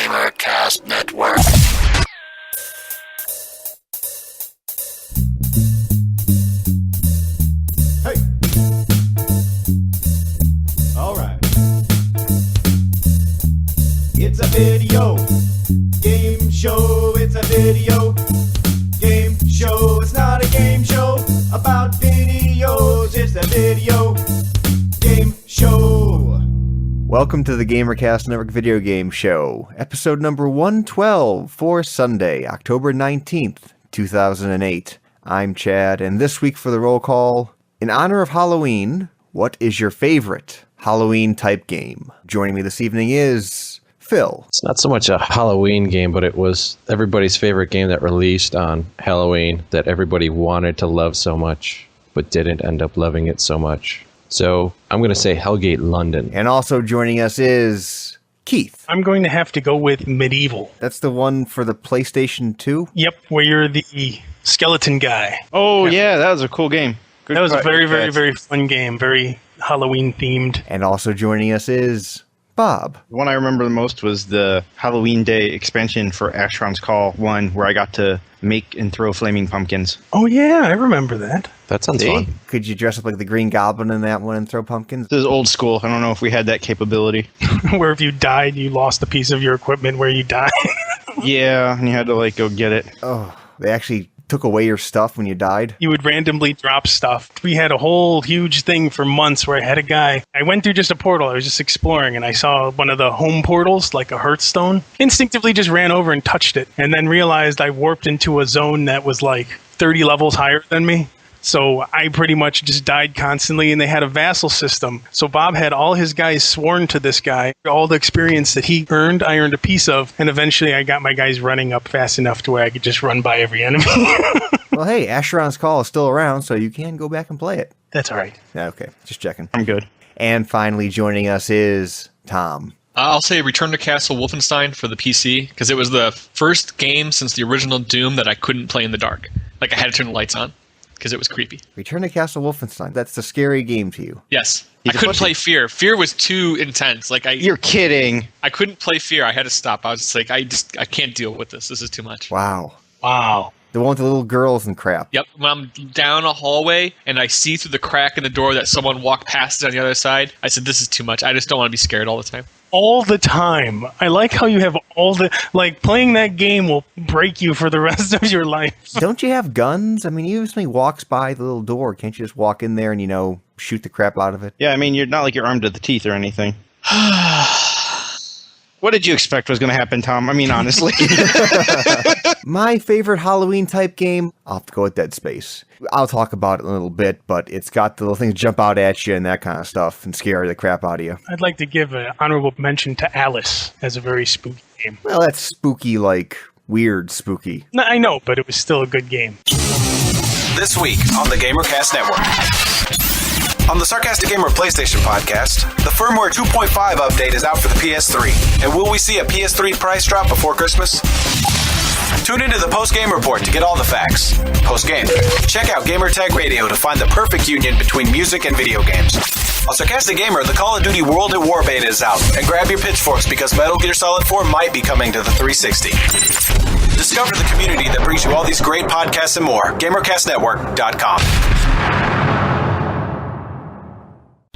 Gamercast Network. Hey. All right. It's a video game show. It's a video game show. It's not a game show about videos. It's a video game show. Welcome to the Gamercast Network Video Game Show, episode number 112 for Sunday, October 19th, 2008. I'm Chad, and this week for the roll call, in honor of Halloween, what is your favorite Halloween-type game? Joining me this evening is Phil. It's not so much a Halloween game, but it was everybody's favorite game that released on Halloween that everybody wanted to love so much, but didn't end up loving it so much. So I'm going to say Hellgate London. And also joining us is Keith. I'm going to have to go with Medieval. That's the one for the PlayStation 2? Yep, where you're the skeleton guy. Oh, yeah, that was a cool game. Good that was a very fun game, very Halloween themed. And also joining us is Bob. The one I remember the most was the Halloween Day expansion for Asheron's Call 1, where I got to make and throw flaming pumpkins. Oh, yeah, I remember that. That sounds fun. Could you dress up like the Green Goblin in that one and throw pumpkins? This is old school. I don't know if we had that capability. Where if you died, you lost a piece of your equipment where you died. Yeah, and you had to, go get it. Oh, they actually took away your stuff when you died? You would randomly drop stuff. We had a whole huge thing for months where I had a guy. I went through just a portal. I was just exploring, and I saw one of the home portals, like a Hearthstone. Instinctively just ran over and touched it, and then realized I warped into a zone that was like 30 levels higher than me. So I pretty much just died constantly, and they had a vassal system. So Bob had all his guys sworn to this guy. All the experience that he earned, I earned a piece of, and eventually I got my guys running up fast enough to where I could just run by every enemy. Well, hey, Asheron's Call is still around, so you can go back and play it. That's all right. Yeah, okay, just checking. I'm good. And finally joining us is Tom. I'll say Return to Castle Wolfenstein for the PC, because it was the first game since the original Doom that I couldn't play in the dark. Like, I had to turn the lights on, because it was creepy. Return to Castle Wolfenstein. That's the scary game to you. Yes. I couldn't play Fear. Fear was too intense. You're kidding. I couldn't play Fear. I had to stop. I was just like, I can't deal with this. This is too much. Wow. Wow. The one with the little girls and crap. Yep. When I'm down a hallway and I see through the crack in the door that someone walked past it on the other side, I said, this is too much. I just don't want to be scared all the time. All the time. I like how you have all the... Like, playing that game will break you for the rest of your life. Don't you have guns? I mean, even if somebody walks by the little door, can't you just walk in there and, shoot the crap out of it? Yeah, I mean, you're not like you're armed to the teeth or anything. What did you expect was going to happen, Tom? I mean, honestly. My favorite Halloween-type game, I'll have to go with Dead Space. I'll talk about it in a little bit, but it's got the little things jump out at you and that kind of stuff and scare the crap out of you. I'd like to give an honorable mention to Alice as a very spooky game. Well, that's spooky, like weird spooky. No, I know, but it was still a good game. This week on the Gamercast Network. On the Sarcastic Gamer PlayStation podcast, the firmware 2.5 update is out for the PS3. And will we see a PS3 price drop before Christmas? Tune into the Post-Game Report to get all the facts. Post-game, check out Gamertag Radio to find the perfect union between music and video games. On Sarcastic Gamer, the Call of Duty World at War beta is out. And grab your pitchforks because Metal Gear Solid 4 might be coming to the 360. Discover the community that brings you all these great podcasts and more. GamerCastNetwork.com.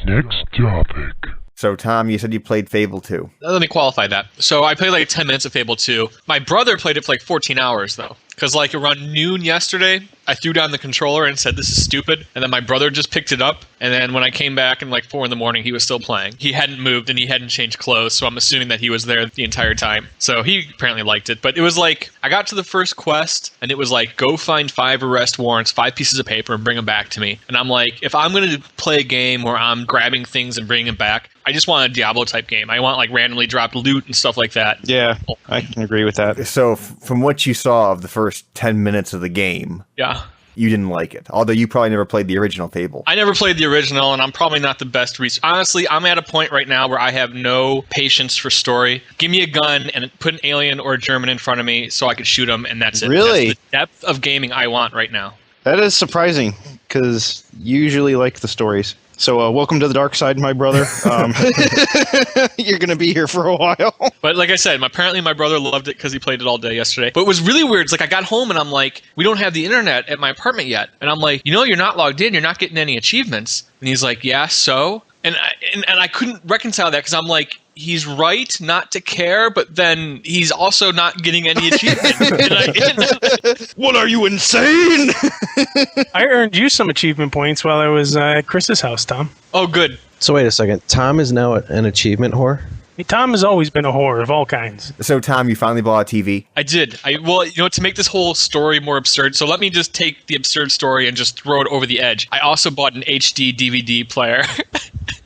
Next topic. So, Tom, you said you played Fable 2. Let me qualify that. So I played like 10 minutes of Fable 2. My brother played it for like 14 hours, though. Because like around noon yesterday, I threw down the controller and said, this is stupid. And then my brother just picked it up. And then when I came back in like 4 a.m, he was still playing. He hadn't moved and he hadn't changed clothes. So I'm assuming that he was there the entire time. So he apparently liked it. But it was like, I got to the first quest and it was like, go find 5 arrest warrants, 5 pieces of paper and bring them back to me. And I'm like, if I'm going to play a game where I'm grabbing things and bringing them back, I just want a Diablo type game. I want like randomly dropped loot and stuff like that. Yeah, I can agree with that. So from what you saw of the first 10 minutes of the game, Yeah. you didn't like it. Although you probably never played the original Fable. I never played the original, and I'm probably not the best Honestly, I'm at a point right now where I have no patience for story. Give me a gun and put an alien or a German in front of me so I can shoot them, and that's it. Really? That's the depth of gaming I want right now. That is surprising, because you usually like the stories. So welcome to the dark side, my brother. You're going to be here for a while. But like I said, apparently my brother loved it because he played it all day yesterday. But it was really weird. It's like I got home and I'm like, we don't have the internet at my apartment yet. And I'm like, you're not logged in. You're not getting any achievements. And he's like, yeah, so? And I couldn't reconcile that because I'm like, he's right not to care, but then he's also not getting any achievement. What are you, insane? I earned you some achievement points while I was at Chris's house, Tom. Oh, good. So wait a second. Tom is now an achievement whore? Hey, Tom has always been a whore of all kinds. So, Tom, you finally bought a TV? I did. Well, to make this whole story more absurd, so let me just take the absurd story and just throw it over the edge. I also bought an HD DVD player.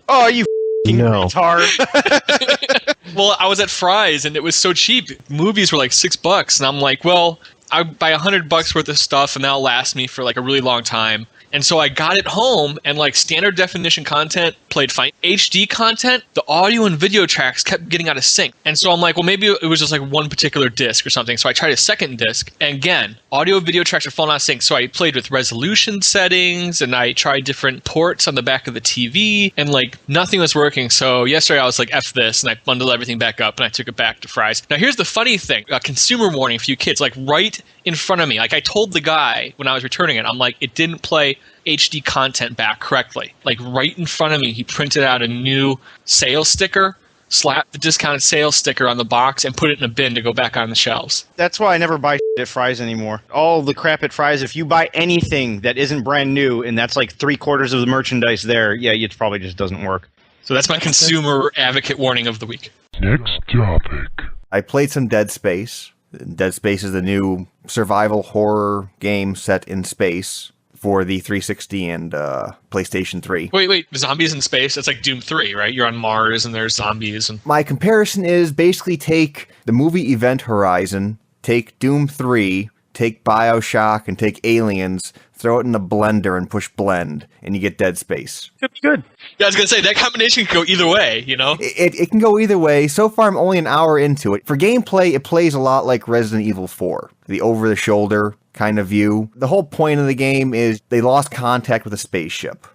Oh, you No. retard. Well, I was at Fry's and it was so cheap. Movies were like $6, and I'm like, well, I buy $100 worth of stuff and that'll last me for like a really long time. And so I got it home, and like standard definition content played fine. HD content, the audio and video tracks kept getting out of sync. And so I'm like, well, maybe it was just like one particular disc or something. So I tried a second disc, and again, audio and video tracks are falling out of sync. So I played with resolution settings, and I tried different ports on the back of the TV, and like nothing was working. So yesterday I was like, F this, and I bundled everything back up, and I took it back to Fry's. Now here's the funny thing, a consumer warning for you kids, like right in front of me. Like I told the guy when I was returning it, I'm like, it didn't play HD content back correctly. Like right in front of me, he printed out a new sales sticker, slapped the discounted sales sticker on the box, and put it in a bin to go back on the shelves. That's why I never buy at Fry's anymore. All the crap at Fry's, if you buy anything that isn't brand new, and that's like 3/4 of the merchandise there, yeah, it probably just doesn't work. So that's my consumer advocate warning of the week. Next topic. I played some Dead Space. Dead Space is the new survival horror game set in space for the 360 and PlayStation 3. Wait, zombies in space? That's like Doom 3, right? You're on Mars and there's zombies. And My comparison is basically take the movie Event Horizon, take Doom 3, take BioShock, and take Aliens, throw it in a blender and push blend, and you get Dead Space. Could be good. Yeah, I was going to say, that combination could go either way, you know? It can go either way. So far, I'm only an hour into it. For gameplay, it plays a lot like Resident Evil 4, the over-the-shoulder kind of view. The whole point of the game is they lost contact with a spaceship,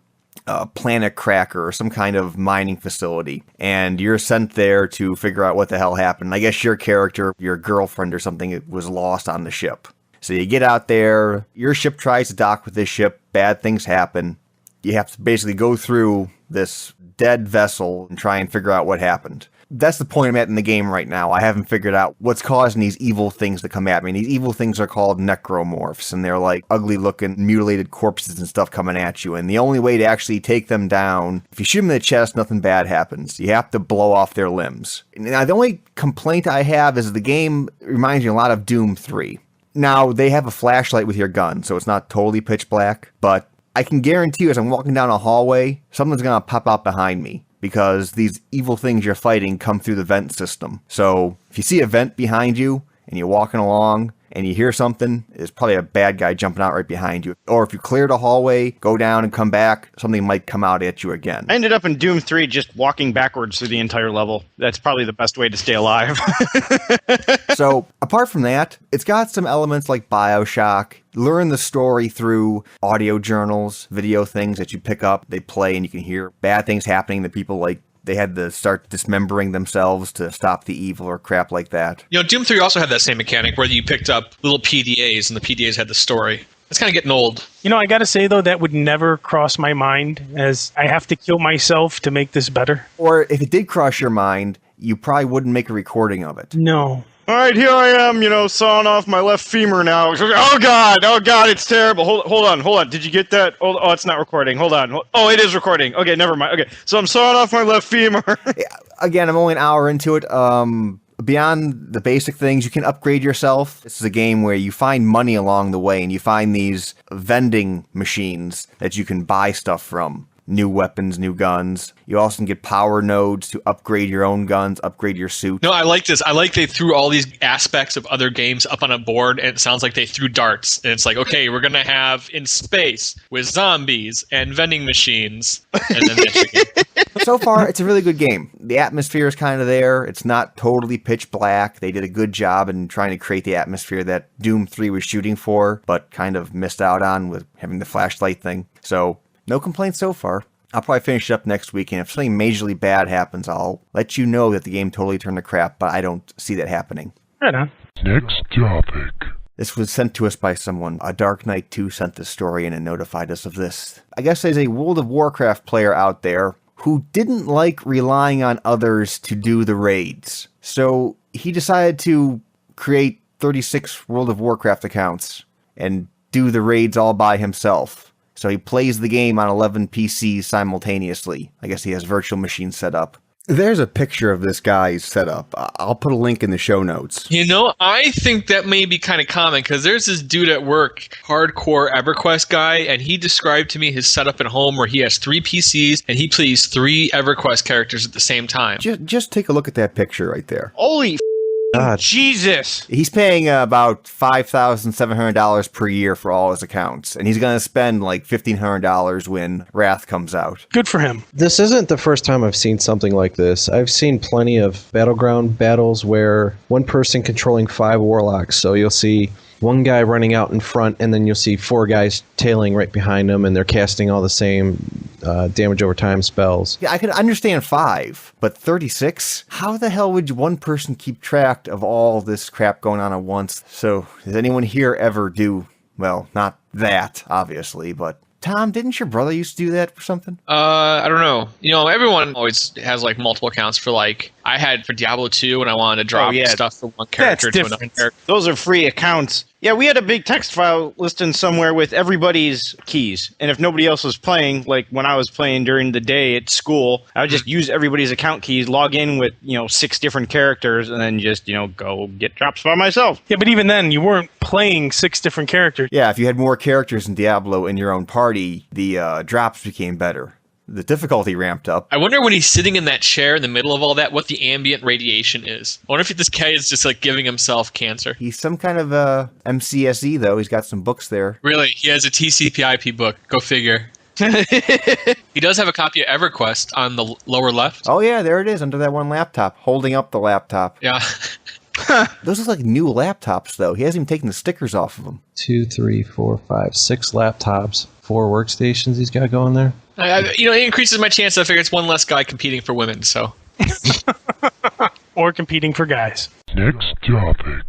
a planet cracker, or some kind of mining facility, and you're sent there to figure out what the hell happened. I guess your character, your girlfriend or something, was lost on the ship. So you get out there, your ship tries to dock with this ship, bad things happen. You have to basically go through this dead vessel and try and figure out what happened. That's the point I'm at in the game right now. I haven't figured out what's causing these evil things to come at me. And these evil things are called necromorphs, and they're like ugly-looking, mutilated corpses and stuff coming at you. And the only way to actually take them down, if you shoot them in the chest, nothing bad happens. You have to blow off their limbs. Now, the only complaint I have is the game reminds me a lot of Doom 3. Now, they have a flashlight with your gun, so it's not totally pitch black, but I can guarantee you as I'm walking down a hallway, something's going to pop out behind me, because these evil things you're fighting come through the vent system. So if you see a vent behind you and you're walking along and you hear something, there's probably a bad guy jumping out right behind you. Or if you cleared a hallway, go down and come back, something might come out at you again. I ended up in Doom 3 just walking backwards through the entire level. That's probably the best way to stay alive. So apart from that, it's got some elements like BioShock. Learn the story through audio journals, video things that you pick up, they play, and you can hear bad things happening that people like. They had to start dismembering themselves to stop the evil or crap like that. You know, Doom 3 also had that same mechanic where you picked up little PDAs, and the PDAs had the story. It's kind of getting old. You know, I gotta say, though, that would never cross my mind, as I have to kill myself to make this better. Or if it did cross your mind, you probably wouldn't make a recording of it. No. All right, here I am, sawing off my left femur now. Oh God, it's terrible. Hold on. Did you get that? Oh, it's not recording. Hold on. Oh, it is recording. Okay, never mind. Okay, so I'm sawing off my left femur. Again, I'm only an hour into it. Beyond the basic things, you can upgrade yourself. This is a game where you find money along the way, and you find these vending machines that you can buy stuff from. New weapons, new guns. You also can get power nodes to upgrade your own guns, upgrade your suit. No, I like this. I like they threw all these aspects of other games up on a board, and it sounds like they threw darts. And it's like, okay, we're going to have in space with zombies and vending machines. And then that's your game. So far, it's a really good game. The atmosphere is kind of there. It's not totally pitch black. They did a good job in trying to create the atmosphere that Doom 3 was shooting for, but kind of missed out on with having the flashlight thing. So no complaints so far. I'll probably finish it up next week, and if something majorly bad happens, I'll let you know that the game totally turned to crap, but I don't see that happening. Right on. Next topic. This was sent to us by someone. A Dark Knight 2 sent this story in and notified us of this. I guess there's a World of Warcraft player out there who didn't like relying on others to do the raids. So he decided to create 36 World of Warcraft accounts and do the raids all by himself. So he plays the game on 11 PCs simultaneously. I guess he has virtual machines set up. There's a picture of this guy's setup. I'll put a link in the show notes. You know, I think that may be kind of common because there's this dude at work, hardcore EverQuest guy, and he described to me his setup at home where he has 3 PCs and he plays 3 EverQuest characters at the same time. Just take a look at that picture right there. Holy God. Jesus. He's paying about $5,700 per year for all his accounts, and he's going to spend like $1,500 when Wrath comes out. Good for him. This isn't the first time I've seen something like this. I've seen plenty of battleground battles where one person controlling 5 warlocks. So you'll see one guy running out in front, and then you'll see 4 guys tailing right behind him, and they're casting all the same damage over time spells. Yeah, I could understand 5, but 36? How the hell would one person keep track of all this crap going on at once? So, does anyone here ever do, well, not that, obviously, but... Tom, didn't your brother used to do that for something? I don't know. You know, everyone always has like multiple accounts for like, I had for Diablo 2 when I wanted to drop stuff from one character to another character. Those are free accounts. Yeah, we had a big text file listing somewhere with everybody's keys. And if nobody else was playing, like when I was playing during the day at school, I would just use everybody's account keys, log in with, 6 different characters, and then just, go get drops by myself. Yeah, but even then, you weren't playing 6 different characters. Yeah, if you had more characters in Diablo in your own party, the drops became better. The difficulty ramped up. I wonder when he's sitting in that chair in the middle of all that, what the ambient radiation is. I wonder if this guy is just like giving himself cancer. He's some kind of MCSE, though. He's got some books there. Really? He has a TCP/IP book. Go figure. He does have a copy of EverQuest on the lower left. Oh, yeah, there it is under that one laptop, holding up the laptop. Yeah. Those are like new laptops, though. He hasn't even taken the stickers off of them. 2, 3, 4, 5, 6 laptops, 4 workstations he's got going there. It increases my chance. I figure it's one less guy competing for women, so. Or competing for guys. Next topic.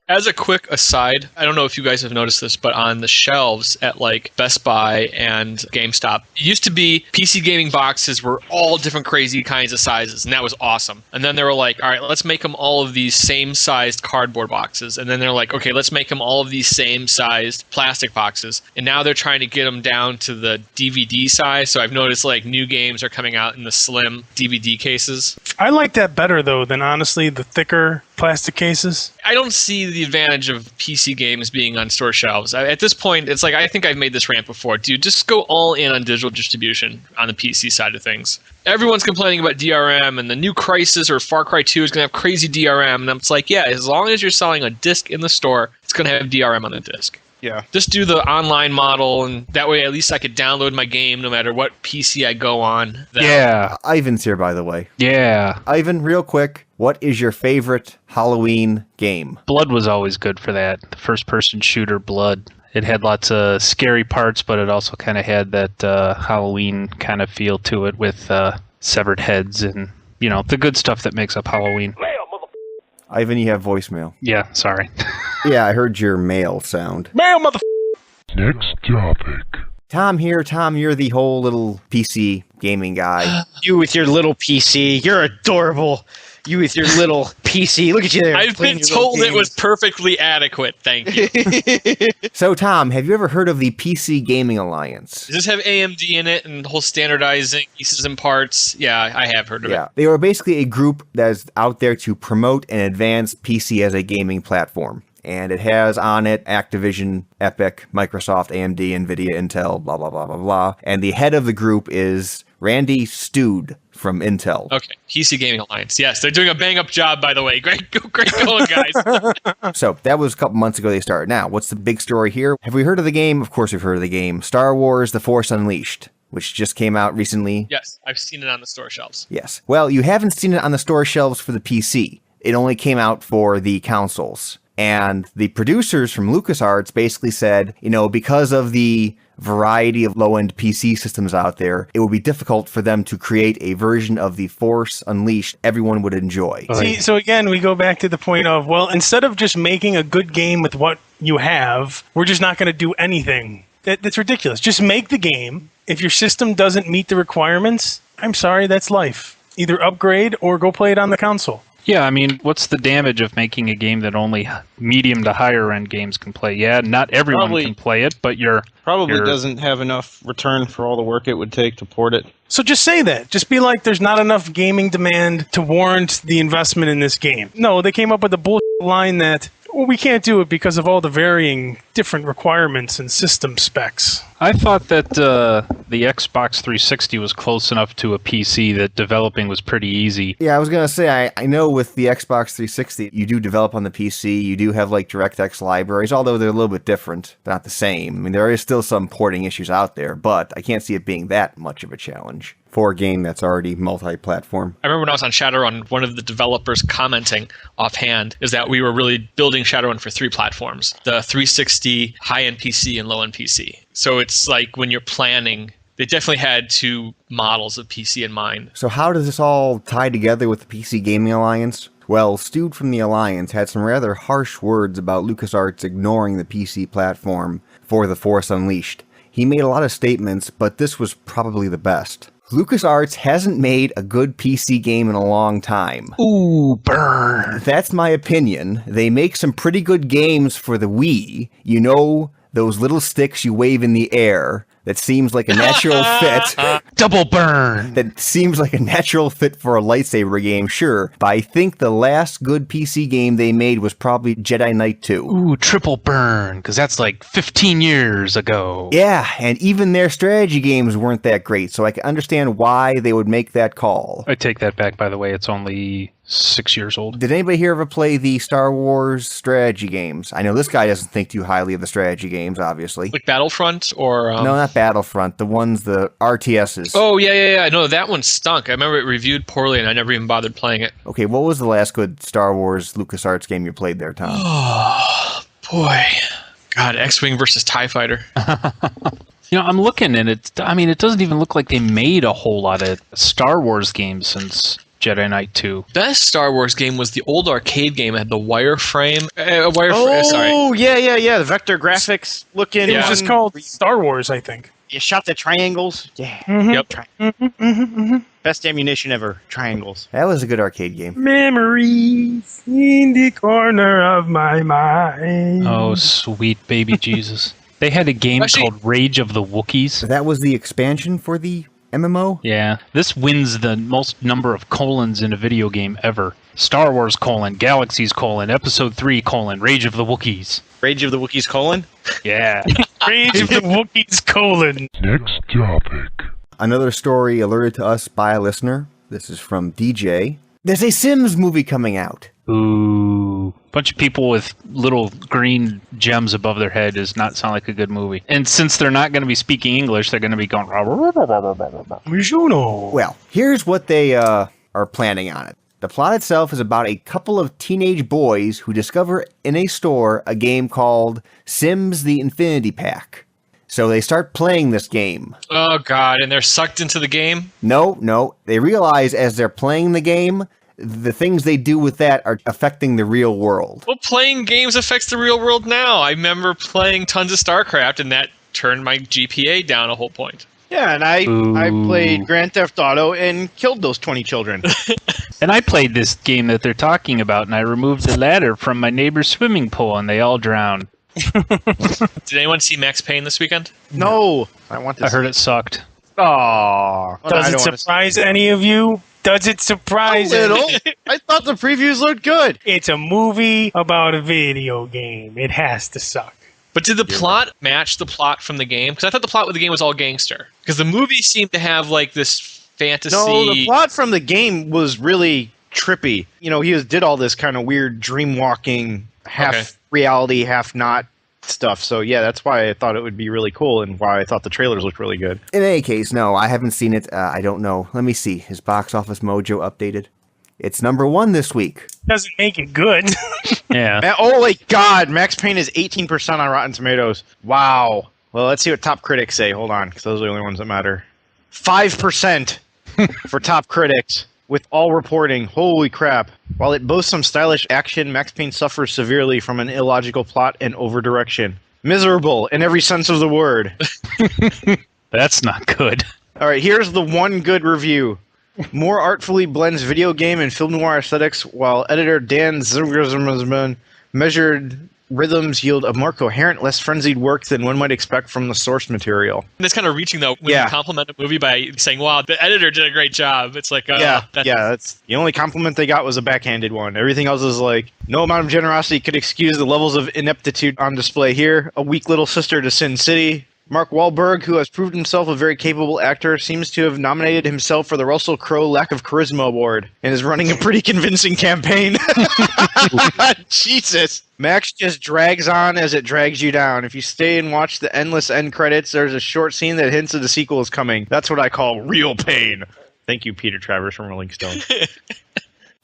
As a quick aside, I don't know if you guys have noticed this, but on the shelves at like Best Buy and GameStop, it used to be PC gaming boxes were all different crazy kinds of sizes, and that was awesome. And then they were like, all right, let's make them all of these same sized cardboard boxes. And then they're like, okay, let's make them all of these same sized plastic boxes. And now they're trying to get them down to the DVD size. So I've noticed like new games are coming out in the slim DVD cases. I like that better, though, than honestly the thicker plastic cases. I don't see the advantage of PC games being on store shelves. At this point, it's like, I think I've made this rant before. Dude, just go all in on digital distribution on the PC side of things. Everyone's complaining about DRM, and the new Crysis or Far Cry 2 is going to have crazy DRM. And it's like, yeah, as long as you're selling a disc in the store, it's going to have DRM on the disc. Yeah. Just do the online model, and that way at least I could download my game no matter what PC I go on. Yeah. Ivan's here, by the way. Yeah. Ivan, real quick, what is your favorite Halloween game? Blood was always good for that. The first-person shooter Blood. It had lots of scary parts, but it also kind of had that Halloween kind of feel to it with severed heads and, the good stuff that makes up Halloween. Ivan, you have voicemail. Yeah, sorry. Yeah, I heard your mail sound. Mail, mother. Next topic. Tom here. Tom, you're the whole little PC gaming guy. You with your little PC. You're adorable. You with your little PC. Look at you there. I've been told it was perfectly adequate. Thank you. So, Tom, have you ever heard of the PC Gaming Alliance? Does this have AMD in it and whole standardizing pieces and parts? Yeah, I have heard of it. They are basically a group that is out there to promote and advance PC as a gaming platform. And it has on it Activision, Epic, Microsoft, AMD, NVIDIA, Intel, blah, blah, blah, blah, blah. And the head of the group is Randy Stood from Intel. Okay, PC Gaming Alliance. Yes, they're doing a bang-up job, by the way. Great going, guys. So, that was a couple months ago they started. Now, what's the big story here? Have we heard of the game? Of course we've heard of the game. Star Wars The Force Unleashed, which just came out recently. Yes, I've seen it on the store shelves. Yes. Well, you haven't seen it on the store shelves for the PC. It only came out for the consoles. And the producers from LucasArts basically said, because of the variety of low-end PC systems out there, it would be difficult for them to create a version of the Force Unleashed everyone would enjoy. See, so again, we go back to the point of, well, instead of just making a good game with what you have, we're just not going to do anything. That's ridiculous. Just make the game. If your system doesn't meet the requirements, I'm sorry, that's life. Either upgrade or go play it on the console. Yeah, I mean, what's the damage of making a game that only medium to higher end games can play? Yeah, not everyone can play it, but Probably doesn't have enough return for all the work it would take to port it. So just say that. Just be like, there's not enough gaming demand to warrant the investment in this game. No, they came up with a bullshit line that, well, we can't do it because of all the varying different requirements and system specs. I thought that the Xbox 360 was close enough to a PC that developing was pretty easy. Yeah, I was going to say, I know with the Xbox 360, you do develop on the PC, you do have like DirectX libraries, although they're a little bit different, not the same. I mean, there is still some porting issues out there, but I can't see it being that much of a challenge for a game that's already multi-platform. I remember when I was on Shadowrun, one of the developers commenting offhand is that we were really building Shadowrun for 3 platforms, the 360, high-end PC, and low-end PC. So it's like when you're planning, they definitely had 2 models of PC in mind. So how does this all tie together with the PC Gaming Alliance? Well, Stude from the Alliance had some rather harsh words about LucasArts ignoring the PC platform for The Force Unleashed. He made a lot of statements, but this was probably the best. LucasArts hasn't made a good PC game in a long time. Ooh, burn. That's my opinion. They make some pretty good games for the Wii. Those little sticks you wave in the air that seems like a natural fit. Double burn. That seems like a natural fit for a lightsaber game, sure. But I think the last good PC game they made was probably Jedi Knight 2. Ooh, triple burn, because that's like 15 years ago. Yeah, and even their strategy games weren't that great, so I can understand why they would make that call. I take that back, by the way. It's only 6 years old. Did anybody here ever play the Star Wars strategy games? I know this guy doesn't think too highly of the strategy games, obviously. Like Battlefront or... No, not Battlefront. The RTSs. Oh, yeah. No, that one stunk. I remember it reviewed poorly and I never even bothered playing it. Okay, what was the last good Star Wars LucasArts game you played there, Tom? Oh, boy. God, X-Wing versus TIE Fighter. I'm looking and it doesn't even look like they made a whole lot of Star Wars games since Jedi Knight 2. Best Star Wars game was the old arcade game that had the wireframe. Yeah. The vector graphics looking. It was just called Star Wars, I think. You shot the triangles. Yeah. Mm-hmm. Yep. Best ammunition ever. Triangles. That was a good arcade game. Memories in the corner of my mind. Oh, sweet baby Jesus. They had a game called Rage of the Wookiees. That was the expansion for the MMO? Yeah. This wins the most number of colons in a video game ever. Star Wars : Galaxies : Episode 3 : Rage of the Wookiees. Rage of the Wookiees : Yeah. Rage of the Wookiees : Next topic. Another story alerted to us by a listener. This is from DJ. There's a Sims movie coming out. Ooh. Bunch of people with little green gems above their head does not sound like a good movie. And since they're not going to be speaking English, they're going to be going... Well, here's what they are planning on it. The plot itself is about a couple of teenage boys who discover in a store a game called Sims the Infinity Pack. So they start playing this game. Oh, God, and they're sucked into the game? No. They realize as they're playing the game, the things they do with that are affecting the real world. Well, playing games affects the real world now. I remember playing tons of StarCraft, and that turned my GPA down a whole point. Yeah, and I played Grand Theft Auto and killed those 20 children. And I played this game that they're talking about, and I removed the ladder from my neighbor's swimming pool, and they all drowned. Did anyone see Max Payne this weekend? No. I heard it sucked. Oh. Does it surprise any of you? Does it surprise a little? any? I thought the previews looked good. It's a movie about a video game. It has to suck. But did the plot match the plot from the game? Because I thought the plot with the game was all gangster. Because the movie seemed to have like this fantasy... No, the plot from the game was really trippy. He did all this kind of weird dream-walking, half reality, half not stuff. So yeah, that's why I thought it would be really cool and why I thought the trailers looked really good. In any case, no, I haven't seen it. I don't know. Let me see. Is Box Office Mojo updated? It's number 1 this week. Doesn't make it good. Yeah. Oh my God! Max Payne is 18% on Rotten Tomatoes. Wow. Well, let's see what top critics say. Hold on, because those are the only ones that matter. 5% for top critics, with all reporting. Holy crap. While it boasts some stylish action, Max Payne suffers severely from an illogical plot and over-direction. Miserable in every sense of the word. That's not good. All right, here's the one good review. More artfully blends video game and film noir aesthetics, while editor Dan Zimmerman measured rhythms yield a more coherent, less frenzied work than one might expect from the source material. That's kind of reaching, though, when you compliment a movie by saying, wow, the editor did a great job. It's like, that's the only compliment they got was a backhanded one. Everything else is like, no amount of generosity could excuse the levels of ineptitude on display here. A weak little sister to Sin City. Mark Wahlberg, who has proved himself a very capable actor, seems to have nominated himself for the Russell Crowe Lack of Charisma Award and is running a pretty convincing campaign. Jesus. Max just drags on as it drags you down. If you stay and watch the endless end credits, there's a short scene that hints that the sequel is coming. That's what I call real pain. Thank you, Peter Travers from Rolling Stone.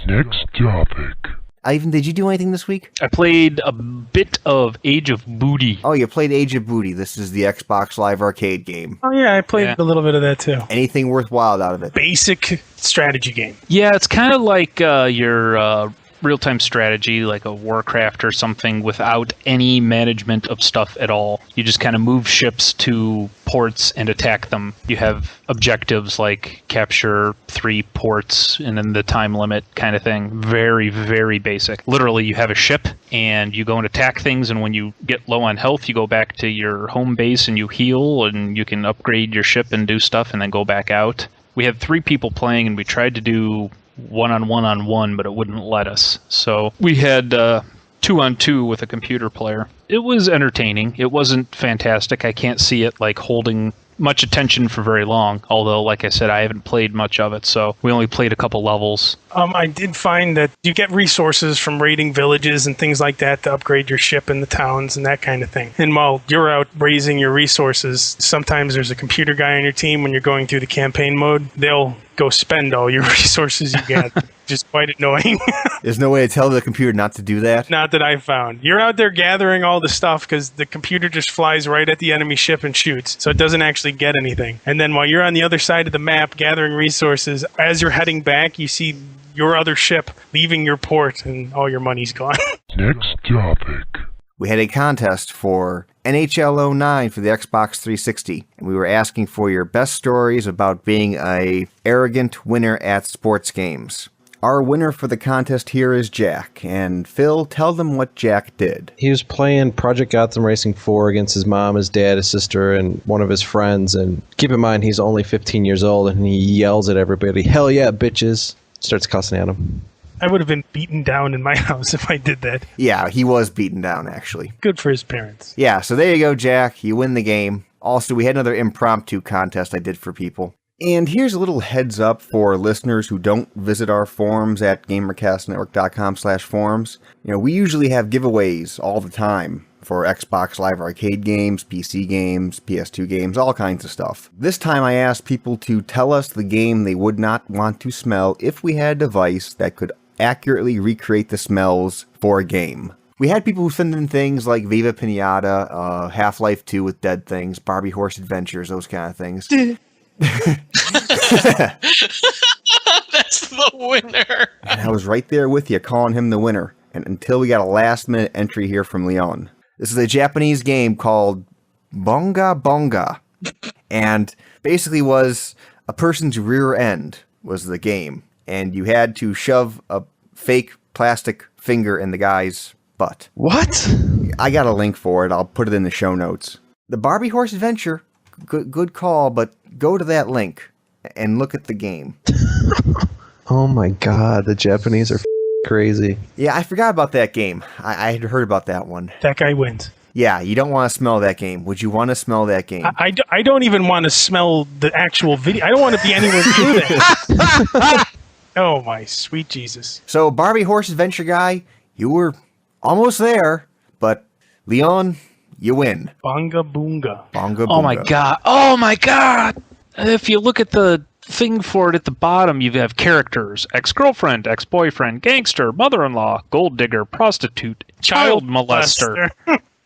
Next topic. Ivan, did you do anything this week? I played a bit of Age of Booty. Oh, you played Age of Booty. This is the Xbox Live Arcade game. Oh, yeah, I played a little bit of that, too. Anything worthwhile out of it? Basic strategy game. Yeah, it's kind of like your real-time strategy, like a Warcraft or something, without any management of stuff at all. You just kind of move ships to ports and attack them. You have objectives like capture 3 ports and then the time limit kind of thing. Very, very basic. Literally, you have a ship and you go and attack things, and when you get low on health, you go back to your home base and you heal, and you can upgrade your ship and do stuff and then go back out. We had 3 people playing, and we tried to do 1-on-1-on-1, but it wouldn't let us. So we had 2-on-2 with a computer player. It was entertaining. It wasn't fantastic. I can't see it like holding much attention for very long, although, like I said, I haven't played much of it, so we only played a couple levels. I did find that you get resources from raiding villages and things like that to upgrade your ship in the towns and that kind of thing. And while you're out raising your resources, sometimes there's a computer guy on your team when you're going through the campaign mode. They'll go spend all your resources you get. Just quite annoying. There's no way to tell the computer not to do that? Not that I've found. You're out there gathering all the stuff because the computer just flies right at the enemy ship and shoots, so it doesn't actually get anything. And then while you're on the other side of the map gathering resources, as you're heading back, you see your other ship leaving your port and all your money's gone. Next topic. We had a contest for NHL 09 for the Xbox 360, and we were asking for your best stories about being a arrogant winner at sports games. Our winner for the contest here is Jack, and Phil, tell them what Jack did. He was playing Project Gotham Racing 4 against his mom, his dad, his sister, and one of his friends, and keep in mind he's only 15 years old, and he yells at everybody, "Hell yeah, bitches!" Starts cussing at them. I would have been beaten down in my house if I did that. Yeah, he was beaten down, actually. Good for his parents. Yeah, so there you go, Jack. You win the game. Also, we had another impromptu contest I did for people. And here's a little heads up for listeners who don't visit our forums at gamercastnetwork.com/forums. You know, we usually have giveaways all the time for Xbox Live Arcade games, PC games, PS2 games, all kinds of stuff. This time I asked people to tell us the game they would not want to smell if we had a device that could accurately recreate the smells for a game. We had people who send in things like Viva Pinata, Half-Life 2 with dead things, Barbie Horse Adventures, those kind of things. That's the winner. And I was right there with you, calling him the winner. And until we got a last-minute entry here from Leon. This is a Japanese game called Bonga Bonga. And basically was a person's rear end was the game. And you had to shove a fake plastic finger in the guy's butt. What? I got a link for it. I'll put it in the show notes. The Barbie Horse Adventure, good call, but go to that link and look at the game. Oh my god, the Japanese are crazy. Yeah, I forgot about that game. I had heard about that one. That guy wins. Yeah, you don't want to smell that game. Would you want to smell that game? I don't even want to smell the actual video. I don't want to be anywhere near that. Oh, my sweet Jesus. So, Barbie Horse Adventure guy, you were almost there, but Leon, you win. Bonga Boonga. Bonga Boonga. Oh my god. Oh my god. If you look at the thing for it at the bottom. You have characters: ex-girlfriend, ex-boyfriend, gangster, mother-in-law, gold digger, prostitute, child molester.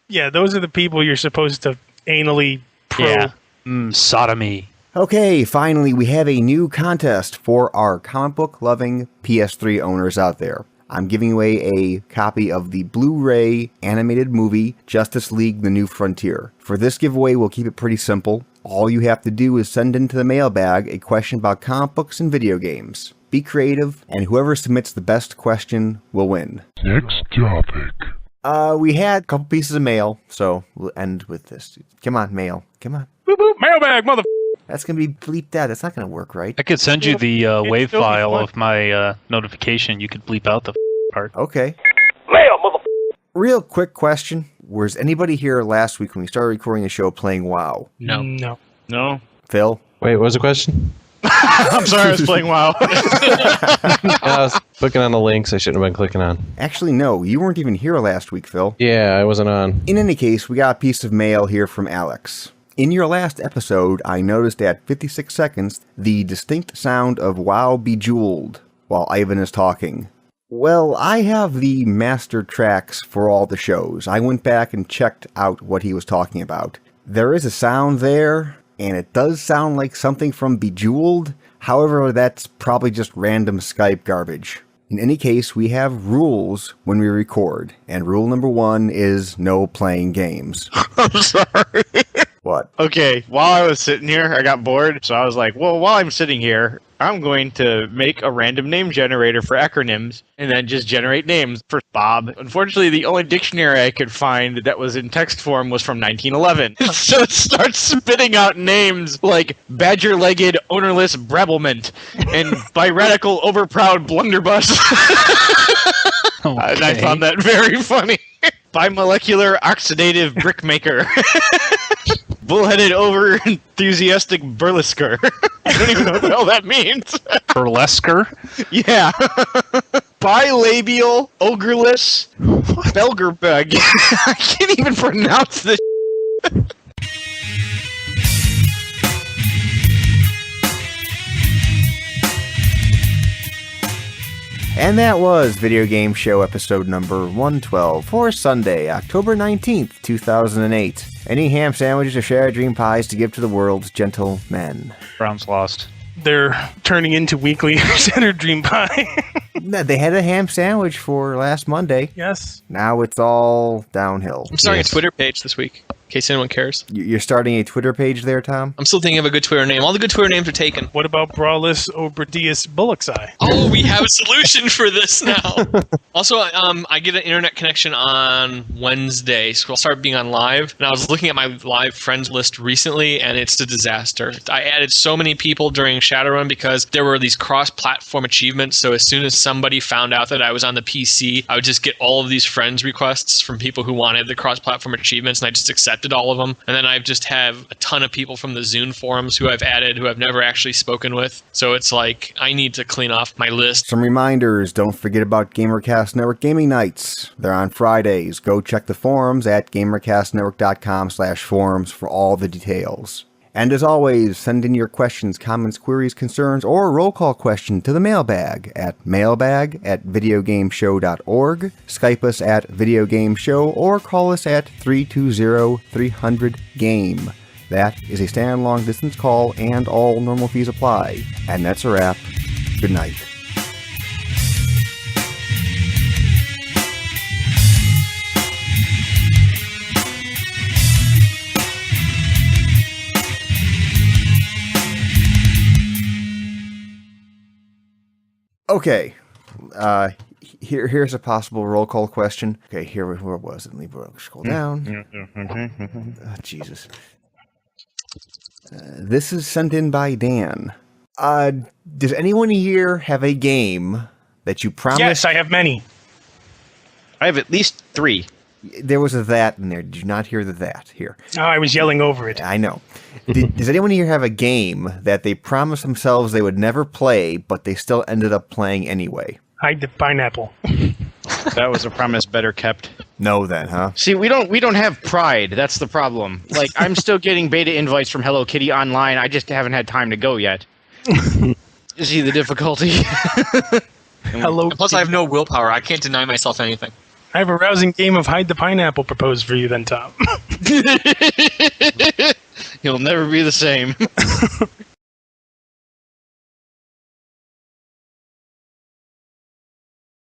Yeah, those are the people you're supposed to anally probe. Yeah. Sodomy. Okay, finally, we have a new contest for our comic book loving PS3 owners out there. I'm giving away a copy of the Blu-ray animated movie Justice League: The New Frontier. For this giveaway, we'll keep it pretty simple. All you have to do is send into the mailbag a question about comic books and video games. Be creative, and whoever submits the best question will win. Next topic. We had a couple pieces of mail, so we'll end with this. Come on, mail. Come on. Boop, boop, mailbag, mother. That's going to be bleeped out. That's not going to work, right? I could send you the WAV still be file fun. of my notification. You could bleep out the part. Okay. Mail, mother. Real quick question. Was anybody here last week when we started recording the show playing WoW? No. No. Phil? Wait, what was the question? I'm sorry, I was playing WoW. I was clicking on the links I shouldn't have been clicking on. Actually, no. You weren't even here last week, Phil. Yeah, I wasn't on. In any case, we got a piece of mail here from Alex. In your last episode, I noticed at 56 seconds the distinct sound of WoW Bejeweled while Ivan is talking. Well, I have the master tracks for all the shows. I went back and checked out what he was talking about. There is a sound there, and it does sound like something from Bejeweled. However, that's probably just random Skype garbage. In any case, we have rules when we record, and rule number 1 is no playing games. I'm sorry. What? Okay, while I was sitting here, I got bored, so I was like, well, while I'm sitting here, I'm going to make a random name generator for acronyms and then just generate names for Bob. Unfortunately, the only dictionary I could find that was in text form was from 1911. So it starts spitting out names like badger-legged, ownerless Brabblement and bi-radical, overproud blunderbuss. And I found that very funny. Bimolecular oxidative brickmaker. Bullheaded over enthusiastic burlesquer. I don't even know what the hell that means. Burlesquer? Yeah. Bilabial, ogreless, belgerbug. I can't even pronounce this. And that was Video Game Show episode number 112 for Sunday, October 19th, 2008. Any ham sandwiches or share dream pies to give to the world's gentlemen? Brown's lost. They're turning into weekly Center Dream Pie. They had a ham sandwich for last Monday. Yes. Now it's all downhill. I'm starting Yes. a Twitter page this week, in case anyone cares. You're starting a Twitter page there, Tom? I'm still thinking of a good Twitter name. All the good Twitter names are taken. What about Brawless Obradius Bullock's Eye? Oh, we have a solution for this now. Also, I get an internet connection on Wednesday, so I'll start being on live. And I was looking at my live friends list recently, and it's a disaster. I added so many people during Shadowrun because there were these cross-platform achievements. So as soon as somebody found out that I was on the PC, I would just get all of these friends requests from people who wanted the cross-platform achievements, and I just accepted all of them. And then I just have a ton of people from the Zune forums who I've added who I've never actually spoken with. So it's like I need to clean off my list. Some reminders, don't forget about Gamercast Network Gaming Nights. They're on Fridays. Go check the forums at gamercastnetwork.com/forums for all the details. And as always, send in your questions, comments, queries, concerns, or a roll call question to the mailbag at mailbag@videogameshow.org. Skype us at videogameshow or call us at 320-300-GAME. That is a stand long distance call and all normal fees apply. And that's a wrap. Good night. Okay, here's a possible roll call question. Okay, where was it? Let me scroll down. Oh, Jesus. This is sent in by Dan. Does anyone here have a game that you promised? Yes, I have many. I have at least 3. There was a that in there. Did you not hear the that here? Oh, I was yelling over it. I know. Does anyone here have a game that they promised themselves they would never play, but they still ended up playing anyway? Hide the pineapple. That was a promise better kept. No, then, huh? See, we don't have pride. That's the problem. Like, I'm still getting beta invites from Hello Kitty online. I just haven't had time to go yet. Is he the difficulty? Hello. And plus, I have no willpower. I can't deny myself anything. I have a rousing game of hide the pineapple proposed for you then, Tom. He'll never be the same.